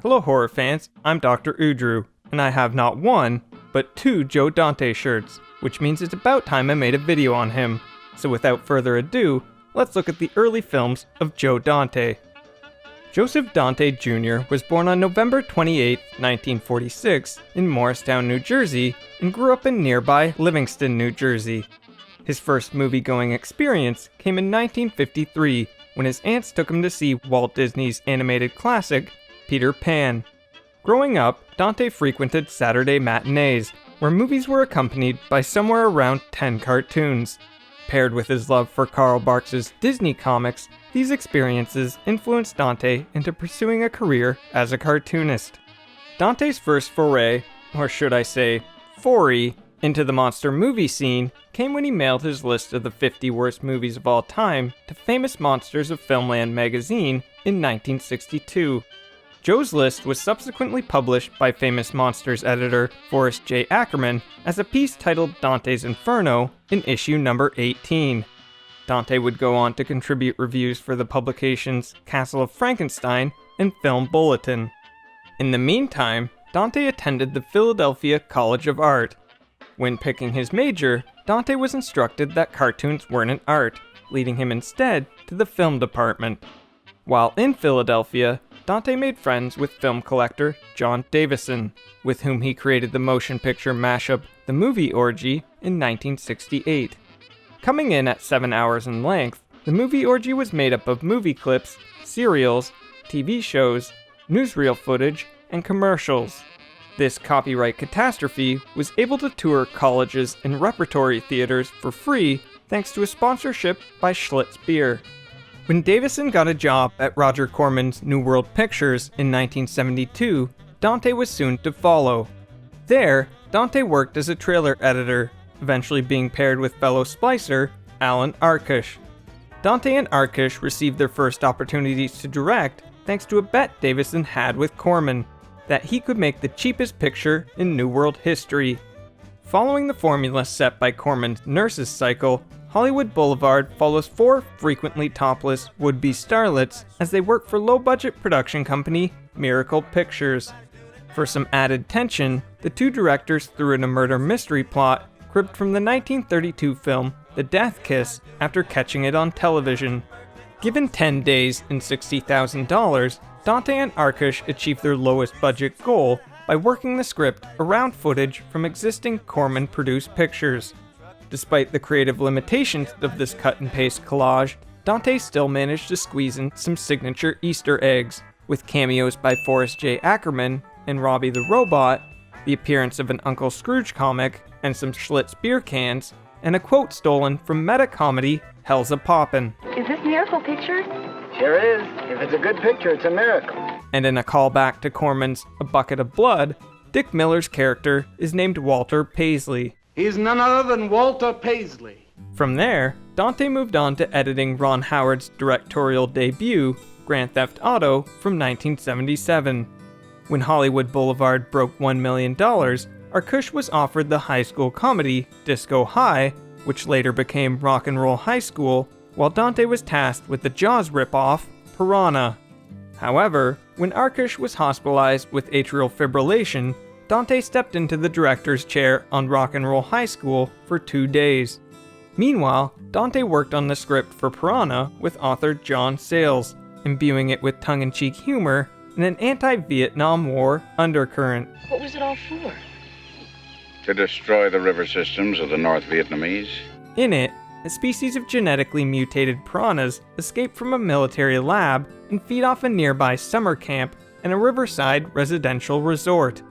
Hello horror fans, I'm Dr. Udru, and I have not one, but two Joe Dante shirts, which means it's about time I made a video on him. So without further ado, let's look at the early films of Joe Dante. Joseph Dante Jr. was born on November 28, 1946, in Morristown, New Jersey, and grew up in nearby Livingston, New Jersey. His first movie-going experience came in 1953, when his aunts took him to see Walt Disney's animated classic, Peter Pan. Growing up, Dante frequented Saturday matinees, where movies were accompanied by somewhere around 10 cartoons. Paired with his love for Carl Barks's Disney comics, these experiences influenced Dante into pursuing a career as a cartoonist. Dante's first foray, or should I say, foray, into the monster movie scene came when he mailed his list of the 50 worst movies of all time to Famous Monsters of Filmland magazine in 1962. Joe's list was subsequently published by Famous Monsters editor Forrest J. Ackerman as a piece titled Dante's Inferno in issue number 18. Dante would go on to contribute reviews for the publications Castle of Frankenstein and Film Bulletin. In the meantime, Dante attended the Philadelphia College of Art. When picking his major, Dante was instructed that cartoons weren't an art, leading him instead to the film department. While in Philadelphia, Dante made friends with film collector John Davison, with whom he created the motion picture mashup The Movie Orgy in 1968. Coming in at 7 hours in length, The Movie Orgy was made up of movie clips, serials, TV shows, newsreel footage, and commercials. This copyright catastrophe was able to tour colleges and repertory theaters for free thanks to a sponsorship by Schlitz Beer. When Davison got a job at Roger Corman's New World Pictures in 1972, Dante was soon to follow. There, Dante worked as a trailer editor, eventually being paired with fellow splicer Alan Arkush. Dante and Arkush received their first opportunities to direct thanks to a bet Davison had with Corman, that he could make the cheapest picture in New World history. Following the formula set by Corman's Nurses cycle, Hollywood Boulevard follows 4 frequently topless would-be starlets as they work for low-budget production company Miracle Pictures. For some added tension, the two directors threw in a murder mystery plot cribbed from the 1932 film The Death Kiss after catching it on television. Given 10 days and $60,000, Dante and Arkush achieved their lowest budget goal by working the script around footage from existing Corman-produced pictures. Despite the creative limitations of this cut-and-paste collage, Dante still managed to squeeze in some signature Easter eggs, with cameos by Forrest J. Ackerman and Robbie the Robot, the appearance of an Uncle Scrooge comic and some Schlitz beer cans, and a quote stolen from meta-comedy Hell's a Poppin'. Is this Miracle Pictures? Sure is. If it's a good picture, it's a miracle. And in a callback to Corman's A Bucket of Blood, Dick Miller's character is named Walter Paisley. He's none other than Walter Paisley. From there, Dante moved on to editing Ron Howard's directorial debut, Grand Theft Auto, from 1977. When Hollywood Boulevard broke $1 million, Arkush was offered the high school comedy Disco High, which later became Rock and Roll High School, while Dante was tasked with the Jaws ripoff, Piranha. However, when Arkush was hospitalized with atrial fibrillation, Dante stepped into the director's chair on Rock and Roll High School for 2 days. Meanwhile, Dante worked on the script for Piranha with author John Sayles, imbuing it with tongue-in-cheek humor and an anti-Vietnam War undercurrent. What was it all for? To destroy the river systems of the North Vietnamese. In it, a species of genetically mutated piranhas escape from a military lab and feed off a nearby summer camp and a riverside residential resort.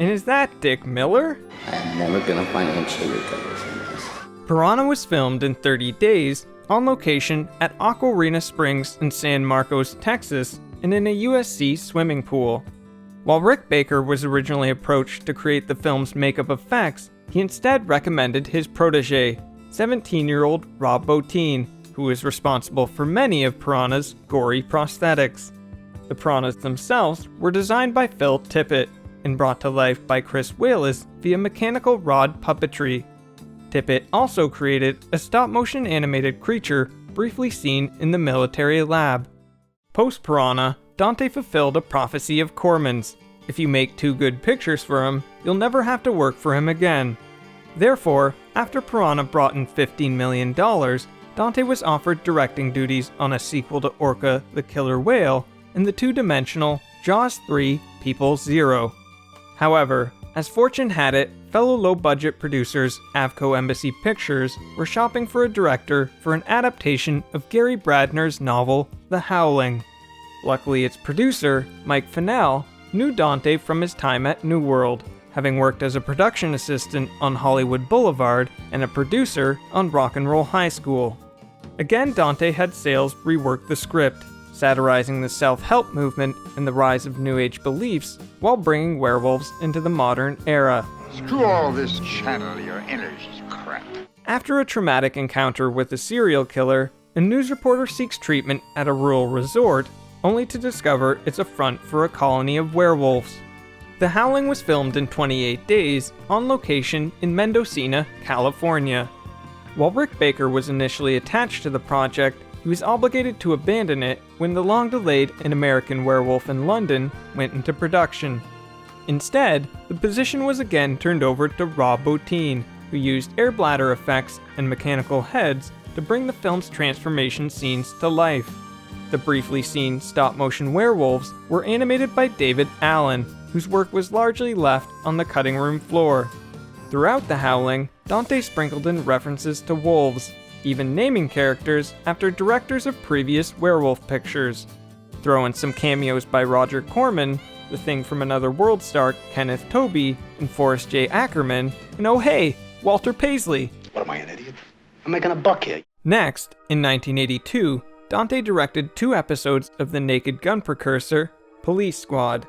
And is that Dick Miller? I'm never gonna financially recover from this. Piranha was filmed in 30 days, on location at Aquarina Springs in San Marcos, Texas, and in a USC swimming pool. While Rick Baker was originally approached to create the film's makeup effects, he instead recommended his protege, 17-year-old Rob Bottin, who is responsible for many of Piranha's gory prosthetics. The piranhas themselves were designed by Phil Tippett and brought to life by Chris Wallace via mechanical rod puppetry. Tippett also created a stop-motion animated creature briefly seen in the military lab. Post-Piranha, Dante fulfilled a prophecy of Corman's. If you make 2 good pictures for him, you'll never have to work for him again. Therefore, after Piranha brought in $15 million, Dante was offered directing duties on a sequel to Orca the Killer Whale and the 2-dimensional Jaws 3 People Zero. However, as fortune had it, fellow low-budget producers Avco Embassy Pictures were shopping for a director for an adaptation of Gary Bradner's novel The Howling. Luckily, its producer, Mike Fennell, knew Dante from his time at New World, having worked as a production assistant on Hollywood Boulevard and a producer on Rock and Roll High School. Again, Dante had Sayles rework the script, satirizing the self-help movement and the rise of New Age beliefs while bringing werewolves into the modern era. Screw all this channel your energy crap. After a traumatic encounter with a serial killer, a news reporter seeks treatment at a rural resort, only to discover it's a front for a colony of werewolves. The Howling was filmed in 28 days on location in Mendocino, California. While Rick Baker was initially attached to the project, he was obligated to abandon it when the long-delayed An American Werewolf in London went into production. Instead, the position was again turned over to Rob Bottin, who used air bladder effects and mechanical heads to bring the film's transformation scenes to life. The briefly seen stop-motion werewolves were animated by David Allen, whose work was largely left on the cutting room floor. Throughout The Howling, Dante sprinkled in references to wolves, even naming characters after directors of previous werewolf pictures. Throw in some cameos by Roger Corman, The Thing from Another World star Kenneth Tobey, and Forrest J. Ackerman, and oh hey, Walter Paisley. What am I, an idiot? I'm making a buck here. Next, in 1982, Dante directed 2 episodes of the Naked Gun precursor, Police Squad.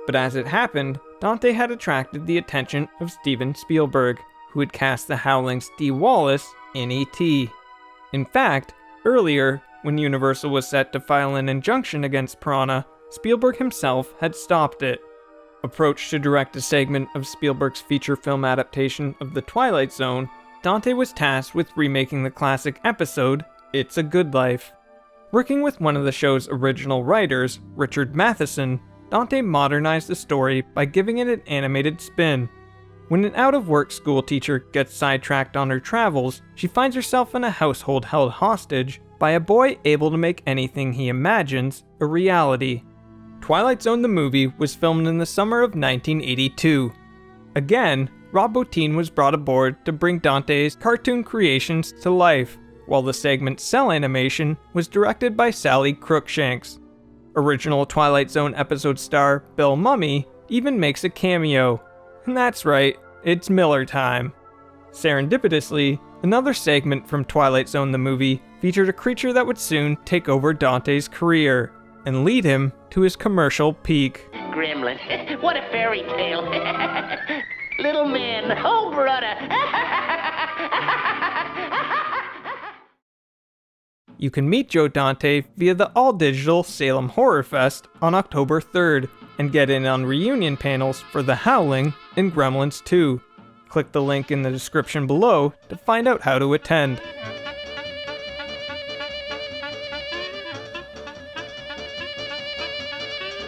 But as it happened, Dante had attracted the attention of Steven Spielberg, who had cast the Howling's Dee Wallace in E.T. In fact, earlier, when Universal was set to file an injunction against Piranha, Spielberg himself had stopped it. Approached to direct a segment of Spielberg's feature film adaptation of The Twilight Zone, Dante was tasked with remaking the classic episode, It's a Good Life. Working with one of the show's original writers, Richard Matheson, Dante modernized the story by giving it an animated spin. When an out-of-work school teacher gets sidetracked on her travels, she finds herself in a household held hostage by a boy able to make anything he imagines a reality. Twilight Zone the movie was filmed in the summer of 1982. Again, Rob Bottin was brought aboard to bring Dante's cartoon creations to life, while the segment Cell Animation was directed by Sally Crookshanks. Original Twilight Zone episode star Bill Mumy even makes a cameo. And that's right, it's Miller time. Serendipitously, another segment from Twilight Zone the movie featured a creature that would soon take over Dante's career and lead him to his commercial peak. Gremlin, what a fairy tale. Little man, oh brother. You can meet Joe Dante via the all-digital Salem Horror Fest on October 3rd and get in on reunion panels for The Howling and Gremlins 2. Click the link in the description below to find out how to attend.